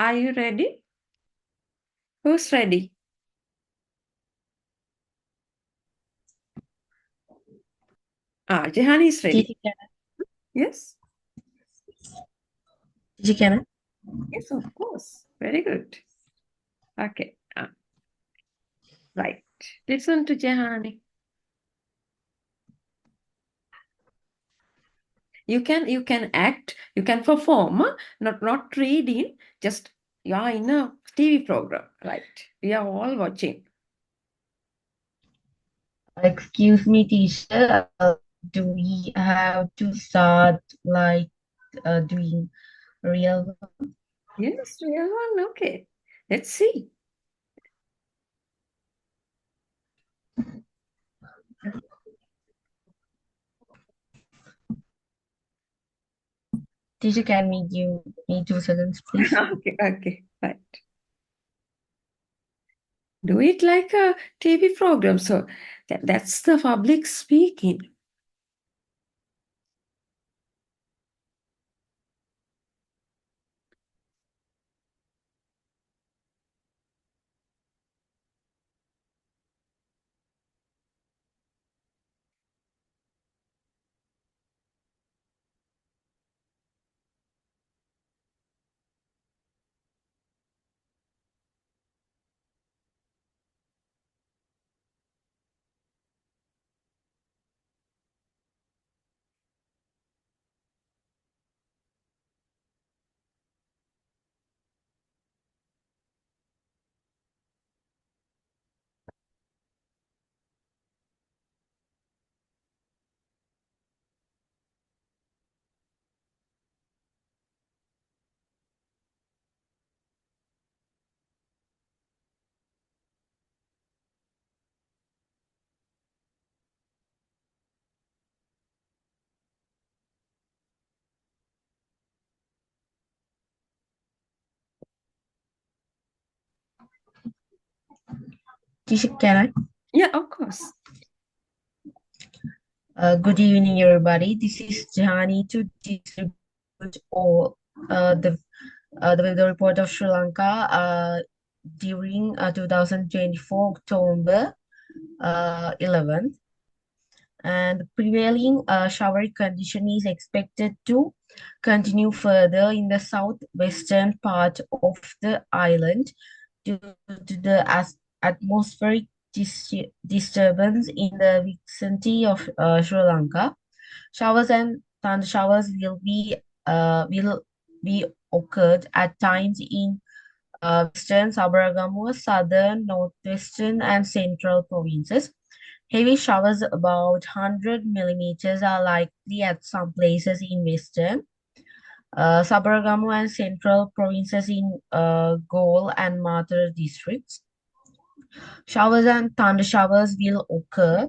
Are you ready? Who's ready? Jehani is ready. Yes? Yes, of course. Very good. Okay. Right. Listen to Jehani. You can act, you can perform, not reading, just you are in a TV program, right? We are all watching. Excuse me, teacher. Do we have to start like doing real? Yes, real one. Okay. Let's see. Teacher, can we give me 2 seconds, please? Okay, right. Do it like a TV program. So that's the public speaking. Teacher, can I? Yeah, of course. Good evening, everybody. This is Jahani to distribute all the weather report of Sri Lanka during 2024 October 11th. And prevailing showery condition is expected to continue further in the southwestern part of the island due to the atmospheric disturbance in the vicinity of Sri Lanka. Showers and thunder showers will be occurred at times in western Sabaragamuwa, southern, northwestern, and central provinces. Heavy showers about 100 millimeters are likely at some places in western Sabaragamu and central provinces in Galle and Mathura districts. Showers and thunder showers will occur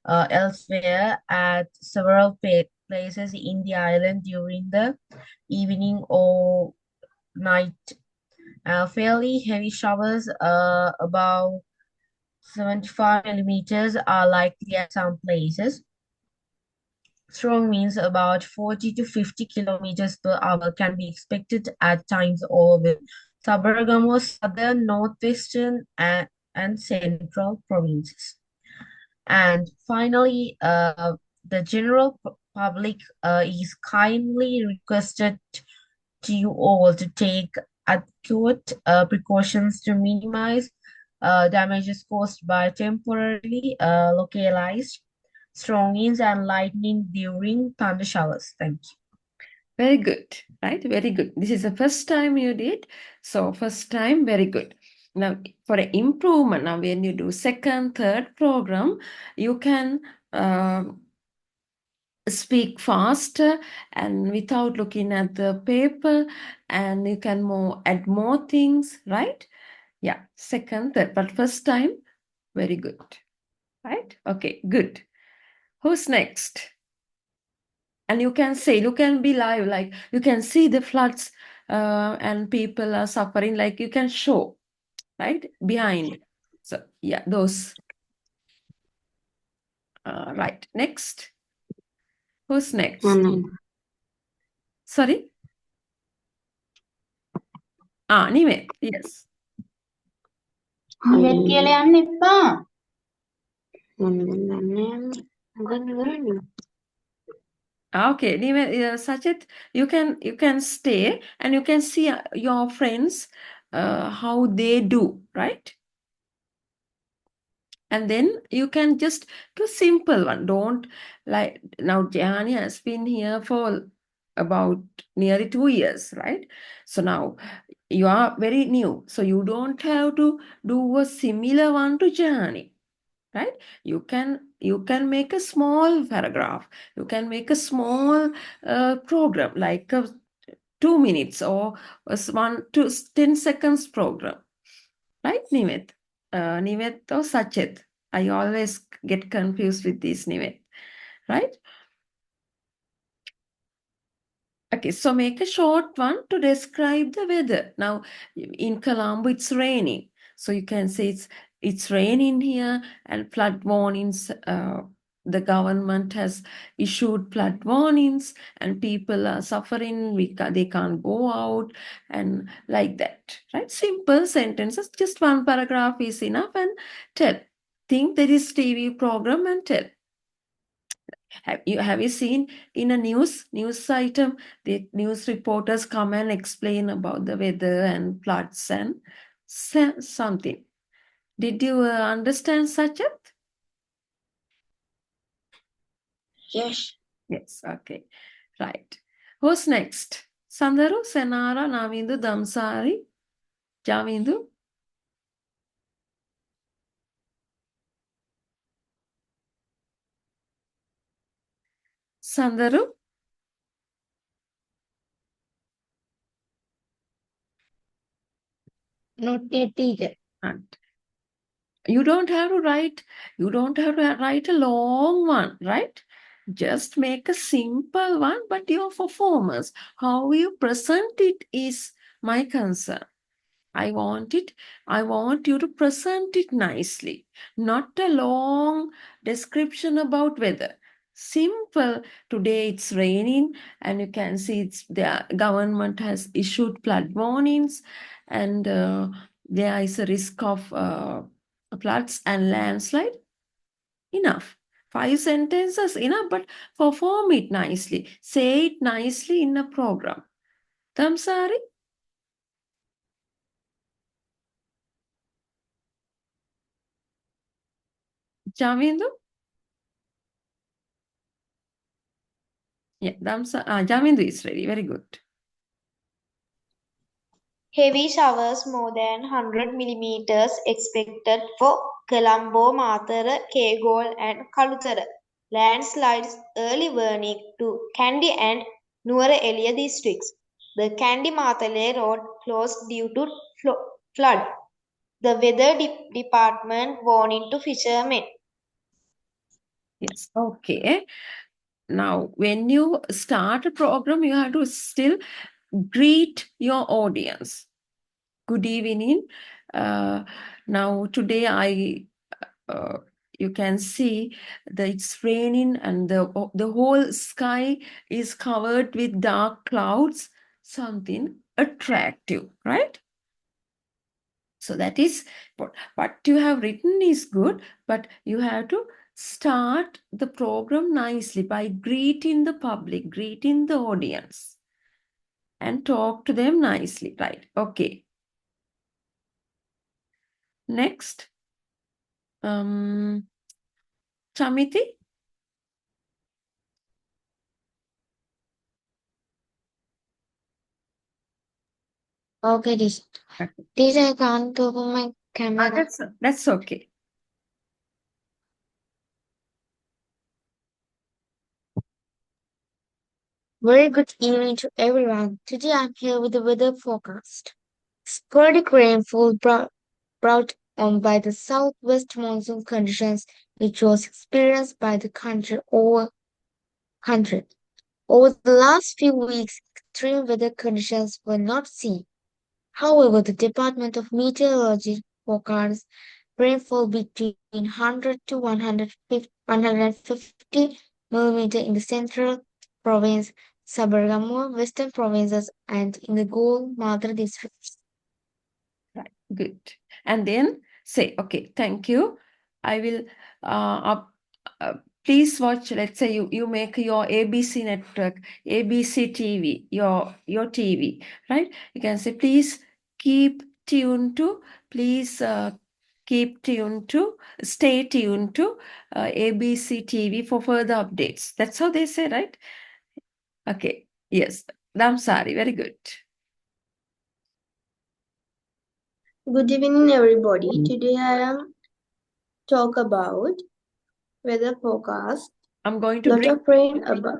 elsewhere at several places in the island during the evening or night. Fairly heavy showers about 75 millimeters are likely at some places. Strong winds about 40 to 50 kilometers per hour can be expected at times over Sabaragamu, southern, northwestern, and central provinces. And finally, the general public is kindly requested to you all to take adequate precautions to minimize damages caused by temporarily localized strong winds and lightning during thunder showers. Thank you. Very good, right? Very good. This is the first time you did. So first time, very good. Now, for an improvement, now when you do second, third program, you can speak faster and without looking at the paper, and you can add more things, right? Yeah, second, third, but first time, very good, right? Okay, good. Who's next? And you can say, you can be live, like you can see the floods and people are suffering, like you can show, right? Behind. So, yeah, those. Right. Next. Who's next? Sorry? Nivet, yes. නිවෙත් කියලා යන්න එපා. මම දන්නේ මොකක්ද කරන්නේ? Okay, Nivet, Sachit, you can stay and you can see your friends how they do, right? And then you can just do simple one. Don't like now Jehani has been here for about nearly 2 years, right? So now you are very new. So you don't have to do a similar one to Jehani, right? You can make a small paragraph. You can make a small program like 2 minutes or a 1 to 10 seconds program. Right, Nivet? Nivet or Sachet? I always get confused with this Nivet. Right? Okay, so make a short one to describe the weather. Now, in Colombo, it's raining. So you can say it's raining here and flood warnings. The government has issued flood warnings and people are suffering. They can't go out and like that. Right? Simple sentences. Just one paragraph is enough and tell. Think there is TV program and tell. Have you seen in a news item, the news reporters come and explain about the weather and floods and something. Did you understand, Sachet? Yes. Yes, okay. Right. Who's next? Sandaru, Senara, Navindu, Damsari, Javindu? Sandaru? Not yet, teacher. And you don't have to write a long one, right? Just make a simple one, but your performance, how you present it is my concern. I want you to present it nicely, not a long description about weather. Simple, today it's raining and you can see the government has issued flood warnings and there is a risk of floods and landslide. Enough. 5 sentences enough, but perform it nicely. Say it nicely in a program. Tamsari? Javindu? Yeah, Javindu is ready. Very good. Heavy showers more than 100 millimeters expected for Colombo, Mathara, Kegol and Kalutara. Landslides early warning to Kandy and Nuwara Elia districts. The Kandy Mathale road closed due to flood. The weather department warning to fishermen. Yes, okay. Now, when you start a program, you have to still greet your audience. Good evening. Now, today you can see that it's raining and the whole sky is covered with dark clouds, something attractive, right? So that is what you have written is good, but you have to start the program nicely by greeting the public, greeting the audience, and talk to them nicely, right? Okay. Next, Chamiti. Okay, teacher. Okay. Teacher, I can't open my camera. That's okay. Very good evening to everyone. Today I'm here with the weather forecast. Sporadic rainfall brought on by the southwest monsoon conditions, which was experienced by the country. Over the last few weeks, extreme weather conditions were not seen. However, the Department of Meteorology forecasts rainfall between 100 to 150 millimeter in the central province, Sabaragamuwa, western provinces, and in the Gol Madra districts. Good. And then say, okay, thank you. I will please watch, let's say you make your ABC network, ABC TV, your TV, right? You can say, please keep tuned to, please keep tuned to, stay tuned to ABC TV for further updates. That's how they say, right? Okay. Yes. I'm sorry. Very good. Good evening, everybody. Today I am talk about weather forecast. I'm going to Lot bring. of rain above.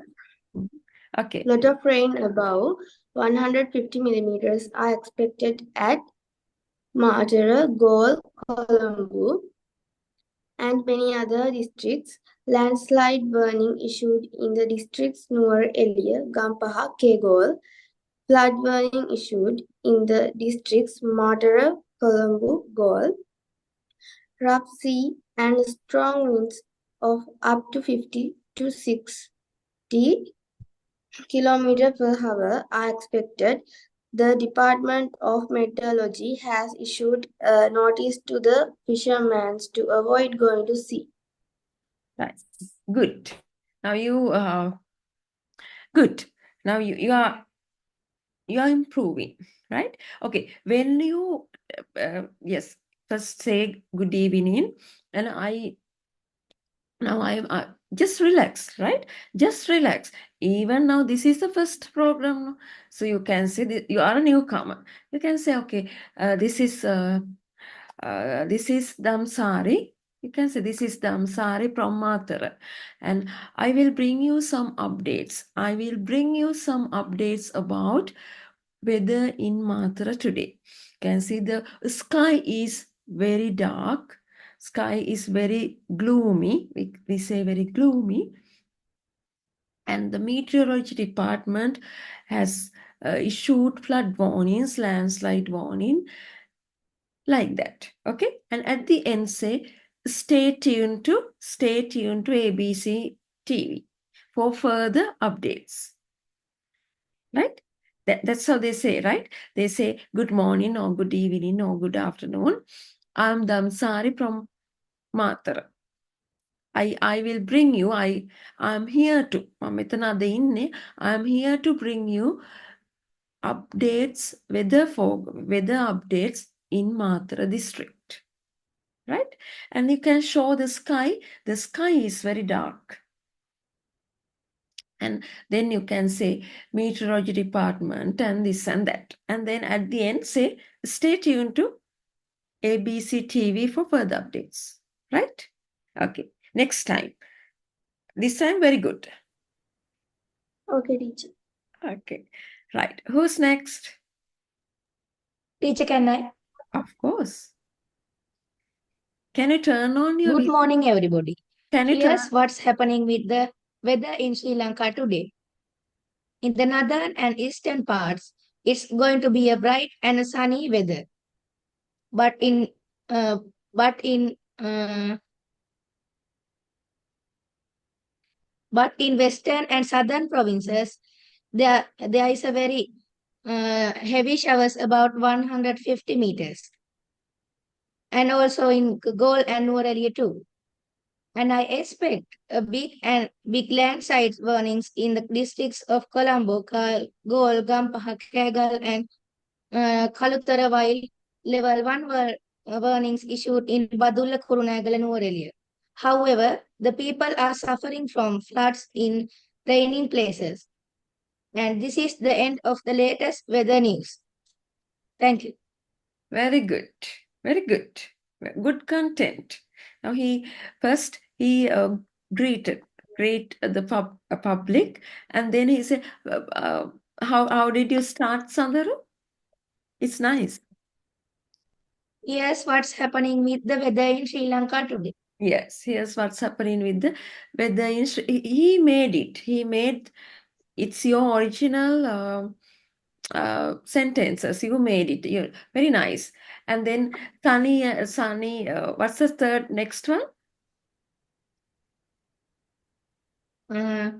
Okay. Lot of rain above 150 millimeters are expected at Matara, Galle, Colombo, and many other districts. Landslide warning issued in the districts Nuwara Eliya, Gampaha, Kegol. Flood warning issued in the districts Matara, Colombo, Galle. Rough sea and strong winds of up to 50 to 60 km/h are expected. The Department of Meteorology has issued a notice to the fishermen to avoid going to sea. Right. Good. Now you good. Now you are improving, right? Okay. When you yes, first say good evening, and I just relax, right? Just relax. Even now, this is the first program, so you can say that you are a newcomer. You can say, okay, this is Damsari. You can say this is Damsari from Matara, and I will bring you some updates. I will bring you some updates about weather in Matara today. You can see the sky is very dark. Sky is very gloomy. We say very gloomy. And the meteorology department has issued flood warnings, landslide warning, like that. Okay. And at the end say, stay tuned to ABC TV for further updates. Right? That's how they say, right? They say good morning or good evening or good afternoon. I'm Damsari from Matara. I will bring you, I'm here to, I'm here to bring you updates, weather updates in Matara district. Right? And you can show the sky. The sky is very dark. And then you can say meteorology department and this and that. And then at the end say, stay tuned to ABC TV for further updates. Right? Okay. Next time. This time very good. Okay, teacher. Okay. Right. Who's next? Teacher, can I? Of course. Can you turn on your Good video? morning, everybody. Can you turn? Here's what's happening with the weather in Sri Lanka today. In the northern and eastern parts, it's going to be a bright and sunny weather. But in uh, but in western and southern provinces, there is a very heavy showers about 150 meters, and also in Galle and Nuwara Eliya too. And I expect a big landslide warnings in the districts of Colombo, Galle, Gampaha, Kegal, and Kalutara, while level 1 warnings issued in Badulla, Kurunegala, and Nuwara Eliya. However, the people are suffering from floods in raining places. And this is the end of the latest weather news. Thank you. Very good. Very good. Good content. Now he greet the public, and then he said, how did you start, Sandaru? It's nice. Here's what's happening with the weather in Sri Lanka today. Yes, here's what's happening with the weather in he made it. He made it's your original sentences. You made it. Very nice. And then Sunny, what's the third next one? Uh,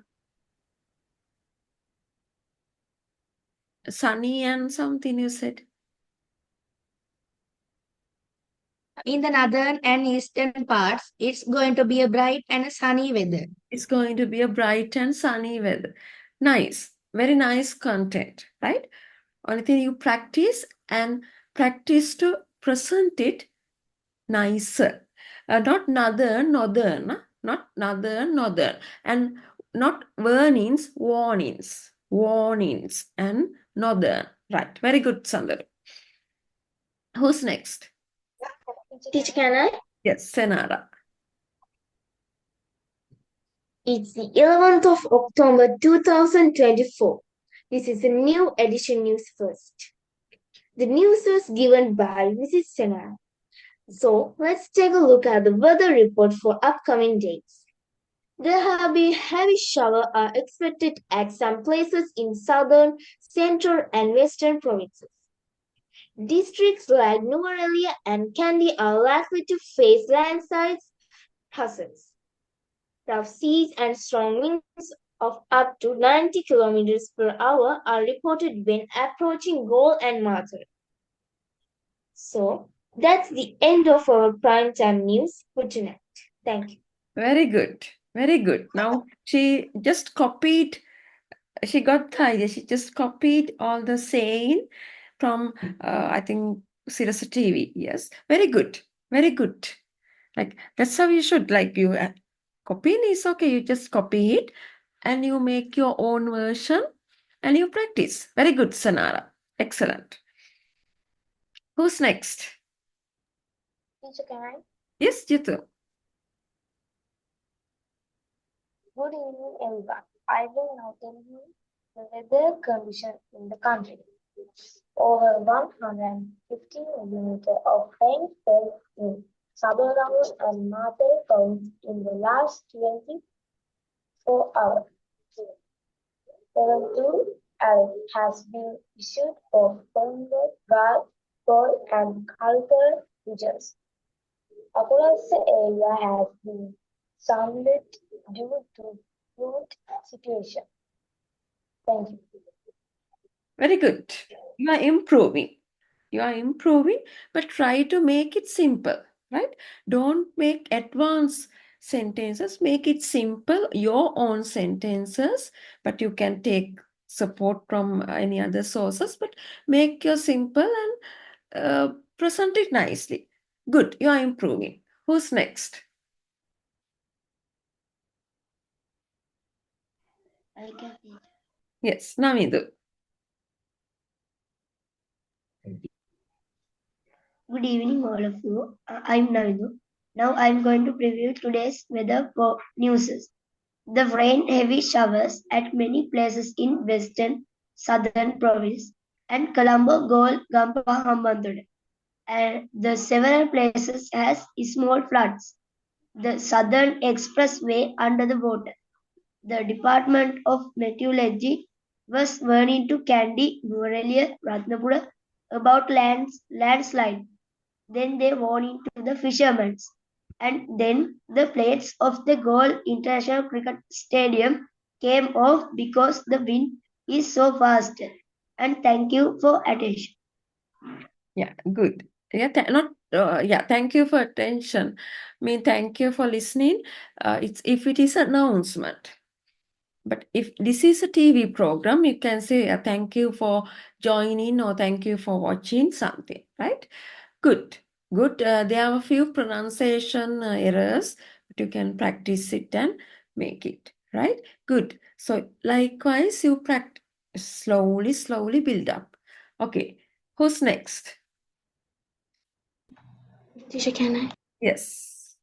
Sunny and something you said. in the northern and eastern parts, it's going to be a bright and sunny weather. It's going to be a bright and sunny weather. Nice. Very nice content, right? Only thing you practice and practice to present it nicer. Not northern, not northern. And not warnings, warnings and northern. Right. Very good, Sandar. Who's next? Teacher, can I? Yes, Senara. It's the 11th of October 2024. This is a new edition news first. The news was given by Mrs. Senara. So let's take a look at the weather report for upcoming days. There have been heavy showers are expected at some places in southern, central, and western provinces. Districts like Nuwara and Kandy are likely to face landslides, hazards. Rough seas and strong winds of up to 90 kilometers per hour are reported when approaching Galle and Mathur. So that's the end of our prime time news for tonight. Thank you. Very good. Very good. Now she just copied, she got the idea. She just copied all the saying from, I think, Sirasa TV. Yes. Very good. Very good. Like, that's how you should, like, you copying is okay. You just copy it and you make your own version and you practice. Very good, Sanara. Excellent. Who's next? Teacher, can I? Yes, Jitu. Good evening, everyone. I will now tell you the weather condition in the country. Over 150 millimeters of rain fell in Sabaragamu and Mathur province in the last 24 hours. Level 2 alert has been issued for Pembroke, Galle, Galle and Kalthar regions. Across the area has been sounded due to fluid situation. Thank you. Very good. You are improving. You are improving, but try to make it simple, right? Don't make advanced sentences. Make it simple, your own sentences, but you can take support from any other sources, but make your simple and present it nicely. Good. You are improving. Who's next? I can teach. Yes, Namidu. Good evening, all of you. I'm Navidu. Now I'm going to preview today's weather for newses. The rain heavy showers at many places in western, southern province and Colombo, Galle, Gampa, Hambantota. And the several places has small floods. The southern expressway under the water. The Department of Meteorology was warning to Kandy, Nuwara, Ratnapura about landslide. Then they warning to the fishermen. And then the plates of the Galle International Cricket Stadium came off because the wind is so fast. And thank you for attention. Yeah, good. Yeah, thank you for attention. I mean, thank you for listening. It's if it is an announcement. But if this is a TV program, you can say thank you for joining or thank you for watching something, right? Good, good. There are a few pronunciation errors, but you can practice it and make it, right? Good. So likewise, you practice slowly build up. Okay, who's next? Teacher, can I? Yes.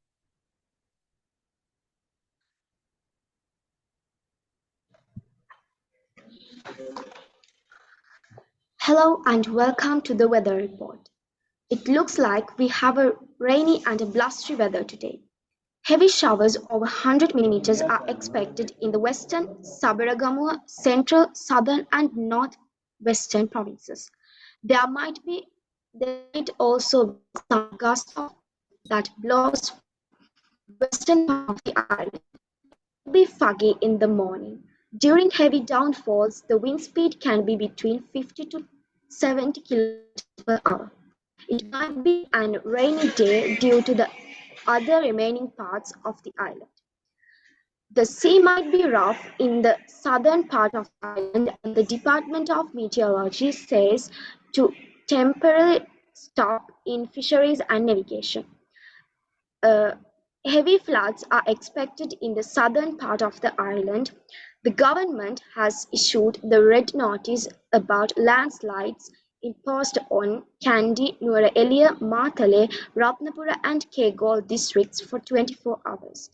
Hello and welcome to the weather report. It looks like we have a rainy and a blustery weather today. Heavy showers over 100 millimeters are expected in the western, Sabaragamuwa, central, southern and northwestern provinces. There might also be some gusts that blows western part of the island. It will be foggy in the morning. During heavy downfalls, the wind speed can be between 50 to 70 km per hour. It might be a rainy day due to the other remaining parts of the island. The sea might be rough in the southern part of the island, and the Department of Meteorology says to temporarily stop in fisheries and navigation. Heavy floods are expected in the southern part of the island. The government has issued the red notice about landslides imposed on Kandy, Nuwara Eliya, Matale, Ratnapura and Kegol districts for 24 hours.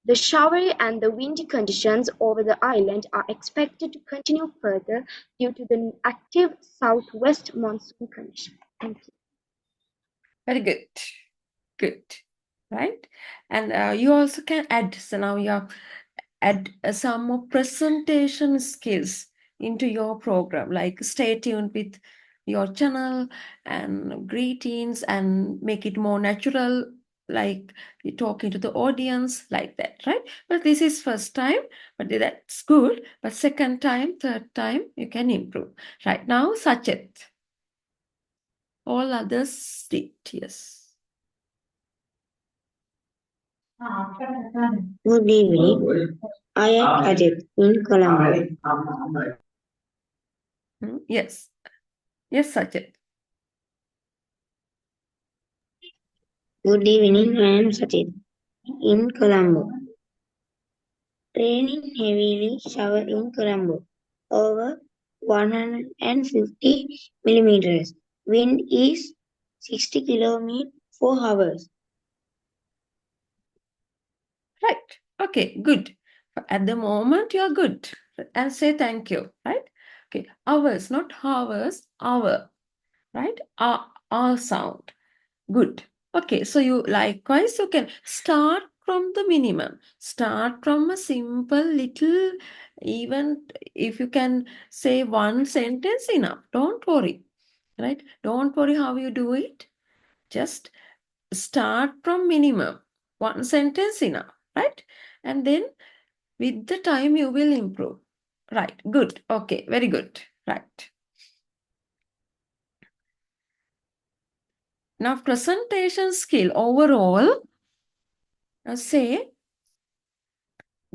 The showery and the windy conditions over the island are expected to continue further due to the active southwest monsoon condition. Thank you. Very good. Good. Right? And you also can add, so now you have add some more presentation skills into your program, like stay tuned with your channel and greetings and make it more natural, like you're talking to the audience like that, right? But this is first time, but that's good. But second time, third time, you can improve. Right now, Sachet. All others did, yes. Good evening. I am Ajit in Colombo. Yes. Yes, Sachet. Good evening. I am Sajid in Colombo. Raining heavily, shower in Colombo. Over 150 millimeters. Wind is 60 kilometers for hours. Right. Okay, good. At the moment, you're good. And say thank you, right? Okay, hours, not hours, hour, right? R sound. Good. Okay, so you likewise, you can start from the minimum. Start from a simple little, even if you can say one sentence enough. Don't worry, right? Don't worry how you do it. Just start from minimum. One sentence enough, right? And then with the time you will improve. Right, good. Okay, very good. Right. Now presentation skill overall, say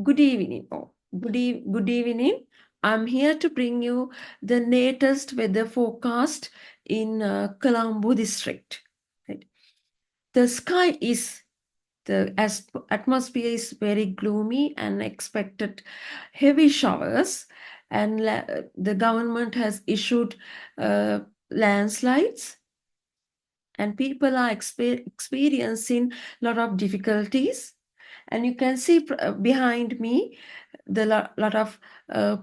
good evening. Oh, good evening. I'm here to bring you the latest weather forecast in Colombo district. Right. The sky is the atmosphere is very gloomy and expected heavy showers, and the government has issued landslides, and people are experiencing a lot of difficulties. And you can see behind me the lot of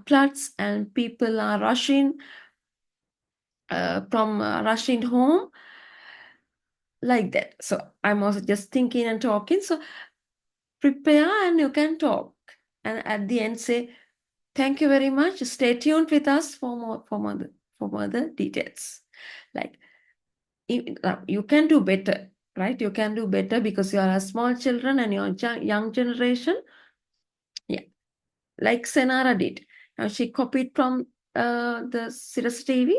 floods, and people are rushing rushing home like that. So I'm also just thinking and talking. So prepare and you can talk. And at the end say, thank you very much. Stay tuned with us for more details. Like you can do better, right? You can do better because you are a small children and you're young generation. Yeah, like Senara did. Now she copied from the Cirrus TV.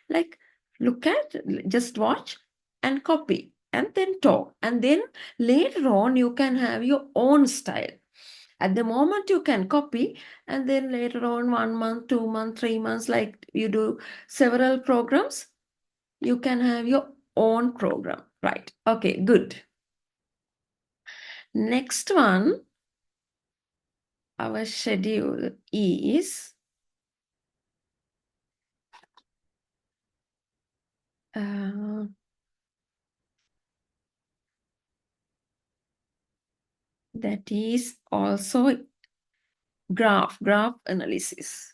Like look at, just watch and copy and then talk. And then later on you can have your own style. At the moment you can copy, and then later on 1 month, 2 months, 3 months, like you do several programs, you can have your own program, right? Okay, good. Next one, our schedule is that is also graph analysis.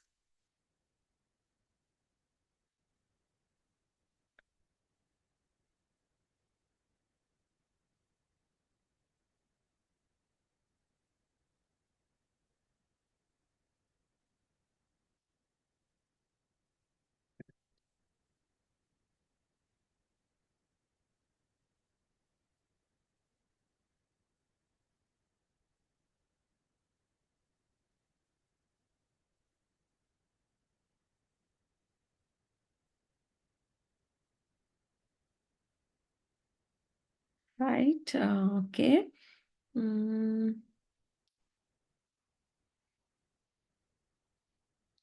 Right. Okay.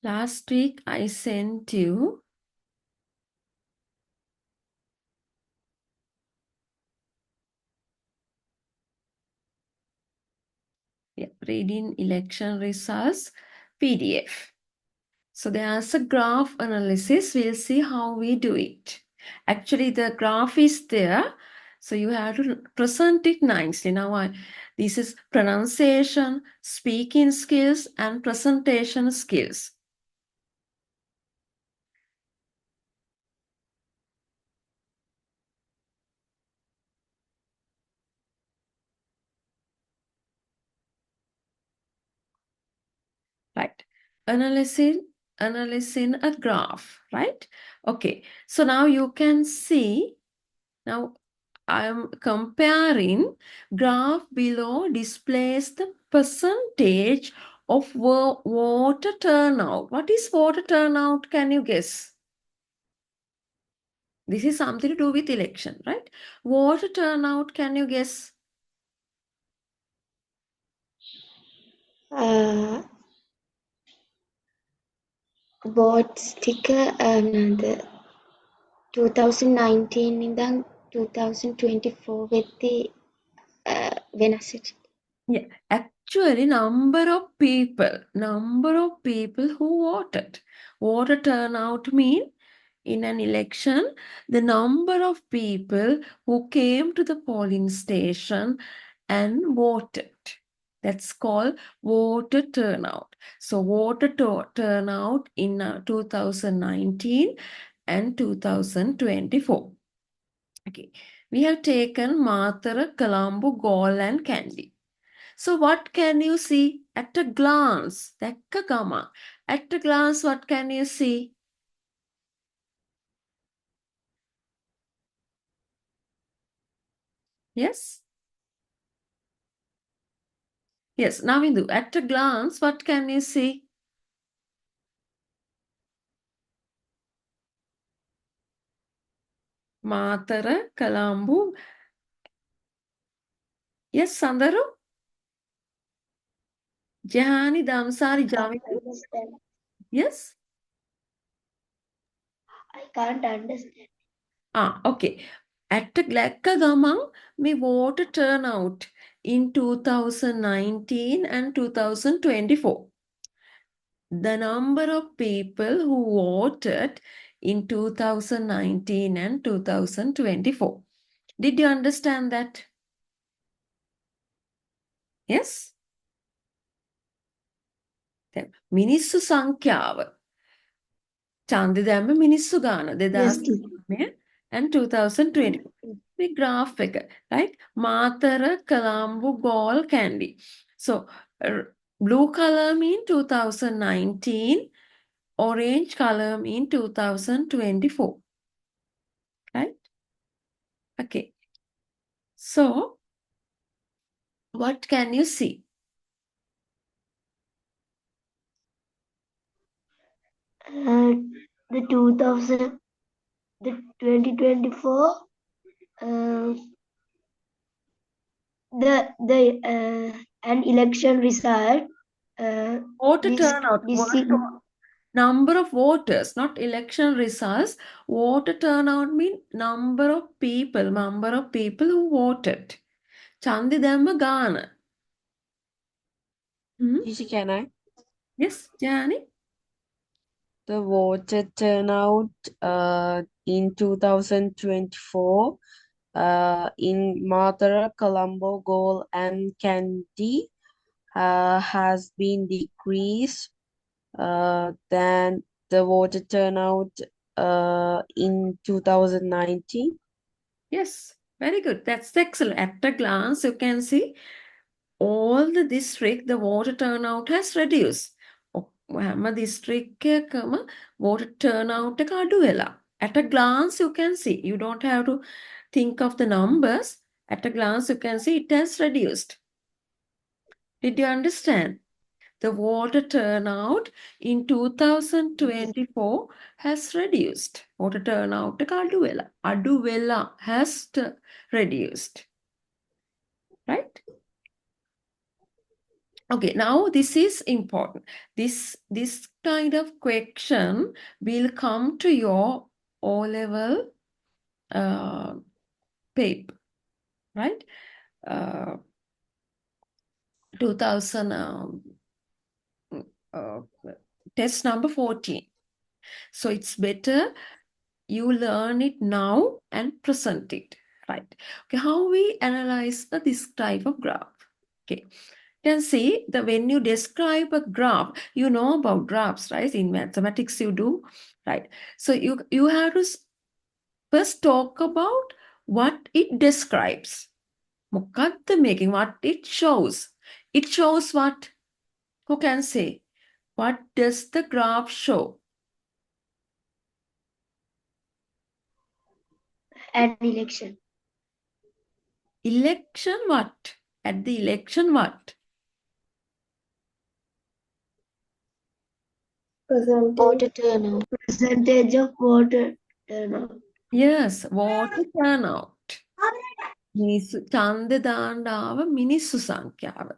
Last week I sent you reading election results PDF. So there's a graph analysis. We'll see how we do it. Actually, the graph is there. So you have to present it nicely. Now, this is pronunciation, speaking skills, and presentation skills. Right. Analyzing a graph, right? Okay. So now you can see, now I am comparing graph below displays the percentage of water turnout. What is water turnout? Can you guess? This is something to do with election, right? Water turnout, can you guess? vote sticker and 2019 ඉඳන් 2024 වෙද්දී වෙනස් වෙච්ච. Yeah, actually number of people who voted. Voter turnout mean in an election, the number of people who came to the polling station and voted. That's called voter turnout. So voter turnout in 2019 and 2024. Okay, we have taken Mathura, Colombo, Galle and Kandy. So what can you see at a glance? At a glance, what can you see? Yes? Yes, Navindu, at a glance, what can you see? Mathura, Colombo. Yes, Sandaru? Jahani, Damsari, Javi. Understand. Yes? I can't understand. Okay. At a gamang, me voter turnout in 2019 and 2024. The number of people who voted in 2019 and 2024. Did you understand that? Yes? Then, මිනිස්සු සංඛ්‍යාව. ඡන්දෙ දැම්ම මිනිස්සු ගාන Yes, 2019 and 2020. The graph figure, right? Mathura, Colombo, Galle, Kandy. So, blue color mean 2019, orange color mean 2024. Right? Okay. So, what can you see? the 2024, an election result. Voter This turnout. Number of voters, not election results. Voter turnout mean number of people who voted. Chandi Dhamma Gana. Teacher, can I? Yes, Jani? The voter turnout in 2024 in Mathura, Colombo, Galle, and Kandy has been decreased than the voter turnout in 2019. Yes, very good. That's excellent. At a glance, you can see all the district, the voter turnout has reduced. හැම district එකකම voter turnout එක අඩු වෙලා. At a glance, you can see. You don't have to think of the numbers. At a glance, you can see it has reduced. Did you understand? The voter turnout in 2024 has reduced. Voter turnout එක අඩු වෙලා. අඩු වෙලා has reduced. right? Okay, now this is important. This kind of question will come to your O-level paper, right? 2000 test number 14. So it's better you learn it now and present it, right? Okay, how we analyze this type of graph? Okay, you can see that when you describe a graph, you know about graphs, right? In mathematics you do, right? So you have to first talk about what it describes. මොකක්ද making what it shows. It shows what? Who can say? What does the graph show? An election. Election what? At the election what? Water turnout. Percentage of voter turnout. Yes, voter turnout. මිනිස්සු ඡන්දෙ දාන්න ආව මිනිස්සු සංඛ්‍යාව.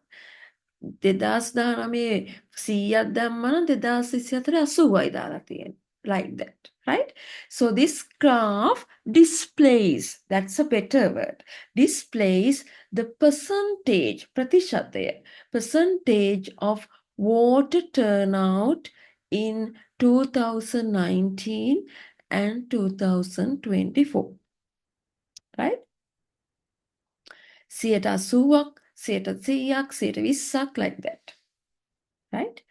2019 100ක් දැම්මනම් 2024 80යි දාලා තියෙන්නේ. Like that, right? So this graph displays, that's a better word, displays the percentage, pratishataya, percentage of voter turnout in 2019 and 2024, right? 80ක්, 100ක්, 120ක්, like that, right?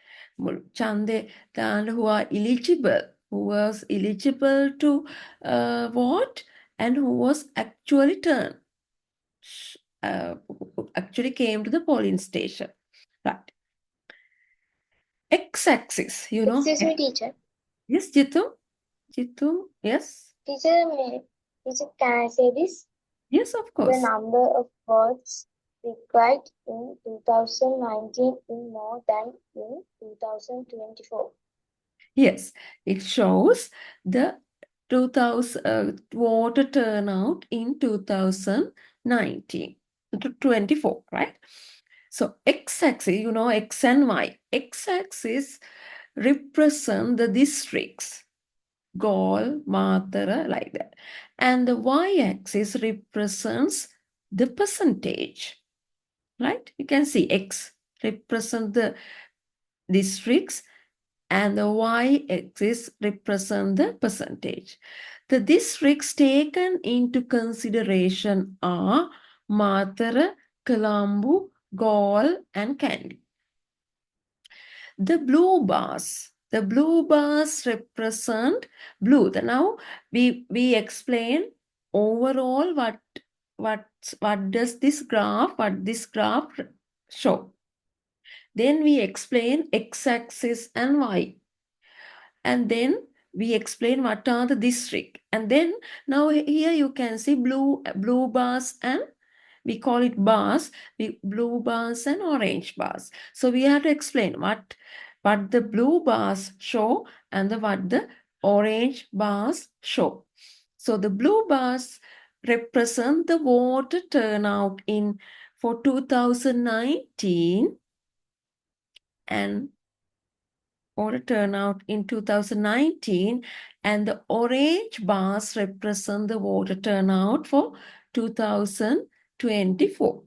Chande Dan who are eligible, who was eligible to vote and who was actually actually came to the polling station, right? X-axis, you know. Excuse me, teacher. Yes, Jitu? Jitu, yes? Teacher, can I say this? Yes, of The course. number of votes required in 2019 is more than in 2024. Yes, it shows the 2000 voter turnout in 2019 to 24, right? So x-axis, you know, x and y. X-axis represent the districts, Galle, Matara, like that. And the y-axis represents the percentage, right? You can see x represent the districts and the y-axis represent the percentage. The districts taken into consideration are Matara, Colombo, Galle, and Kandy. The blue bars represent blue. Now we explain overall what does this graph show. Then we explain x-axis and y. And then we explain what are the district. And then now here you can see blue bars and we call it bars, blue bars and orange bars. So we have to explain what the blue bars show and what the orange bars show. So the blue bars represent the voter turnout for 2019 and voter turnout in 2019, and the orange bars represent the voter turnout for 2024.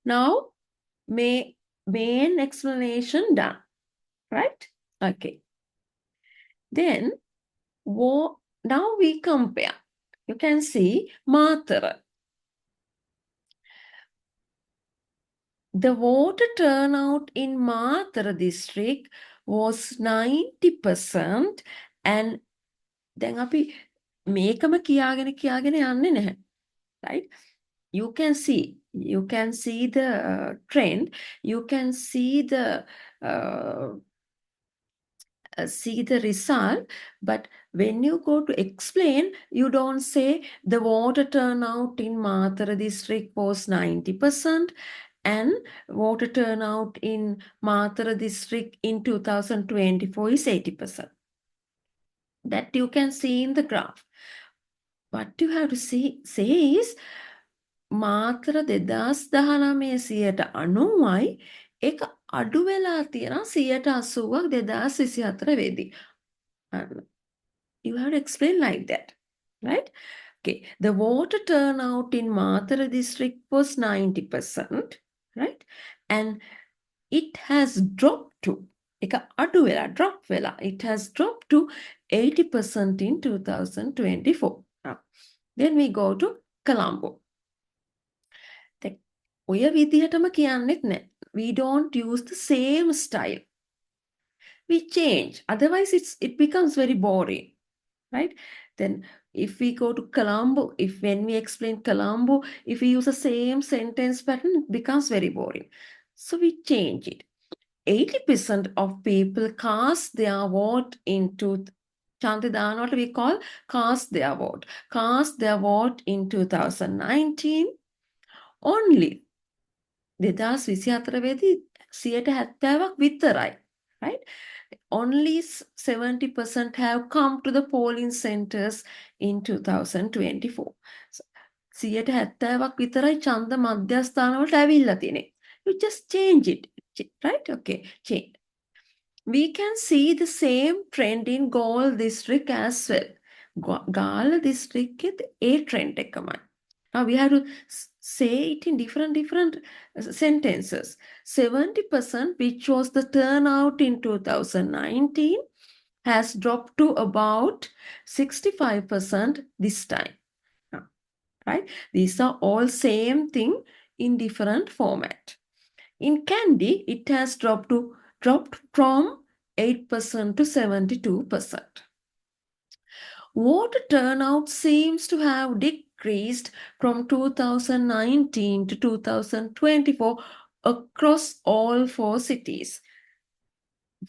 Now, main explanation done, right? Okay. Then, now we compare. You can see Matara. The voter turnout in Matara district was 90% and then අපි මේකම කියාගෙන යන්නේ නැහැ, right? You can see the trend, you can see the result, but when you go to explain, you don't say the voter turnout in Matara district was 90% and voter turnout in Matara district in 2024 is 80%. That you can see in the graph. What you have to say is Matara 2019යි ඒක අඩු වෙලා තියෙනවා 80ක් 2024 වෙදී. You have to explain like that, right? Okay, the water turnout in Matara district was 90%, right? And it has dropped to, එක අඩු වෙලා, drop වෙලා, it has dropped to 80% in 2024. Now, then we go to Colombo. ඔය විදිහටම කියන්නෙත් නෑ. We don't use the same style. We change. Otherwise, it becomes very boring, right? Then if we go to Colombo, when we explain Colombo, if we use the same sentence pattern, it becomes very boring. So we change it. 80% of people cast their vote into Chantidanot, we call cast their vote. Cast their vote in 2019 only. 2024 වෙදී 70ක් විතරයි, right? Only 70% have come to the polling centers in 2024. So, 70ක් විතරයි ඡන්ද මධ්‍යස්ථානවලට ඇවිල්ලා තියෙන්නේ. You just change it, right? Okay, change. We can see the same trend in Gaul district as well. Gaul district a trend එකමයි. Now we have to say it in different sentences. 70%, which was the turnout in 2019, has dropped to about 65% this time. Right? These are all same thing in different format. In Kandy, it has dropped from 8% to 72%. Water turnout seems to have decreased from 2019 to 2024 across all 4 cities.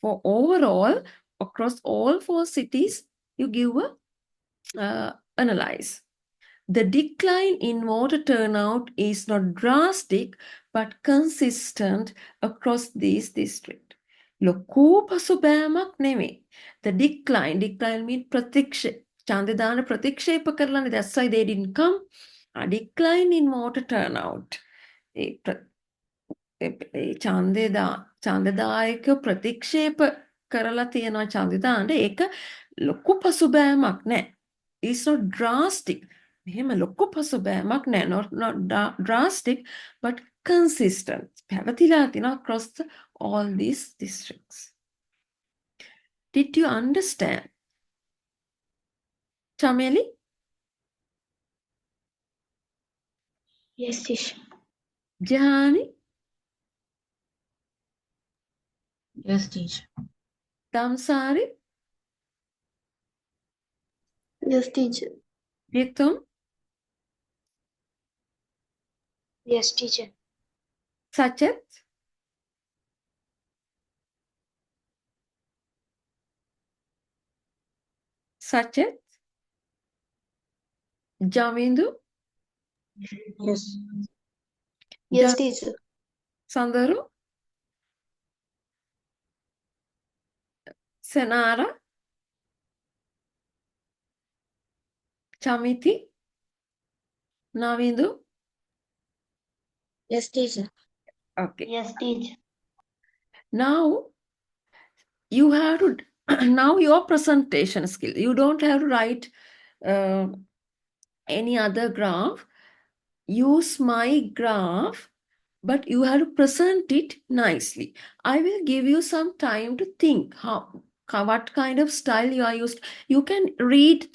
For overall, across all 4 cities, you give a analyze. The decline in water turnout is not drastic, but consistent across these districts. ලොකු පසුබෑමක් නෙමෙයි. The decline means ප්‍රතික්ෂේප. ඡන්දේ දාන ප්‍රතික්ෂේප කරලානේ, that's why they didn't come. A decline in water turnout. ඡන්දදායක ප්‍රතික්ෂේප කරලා තියෙනවා ඡන්දේ දාන්න. ඒක ලොකු පසුබෑමක් නෑ. It's not drastic. මෙහෙම ලොකු පසුබෑමක් නෑ. Not drastic, but consistent. පැවතිලා තියෙනවා across all these districts. Did you understand? Chameli? Yes, teacher. Jahani? Yes, teacher. Damsari? Yes, teacher. Ritum? Yes, teacher. Sachet? Sachet? Jamindu? Yes. Yes, teacher. Sandaru? Senara? Chamiti? Navindu? Yes, teacher. Okay. Yes, teacher. Now you have to now your presentation skill. You don't have to write any other graph. Use my graph, but you have to present it nicely. I will give you some time to think what kind of style you are used. You can read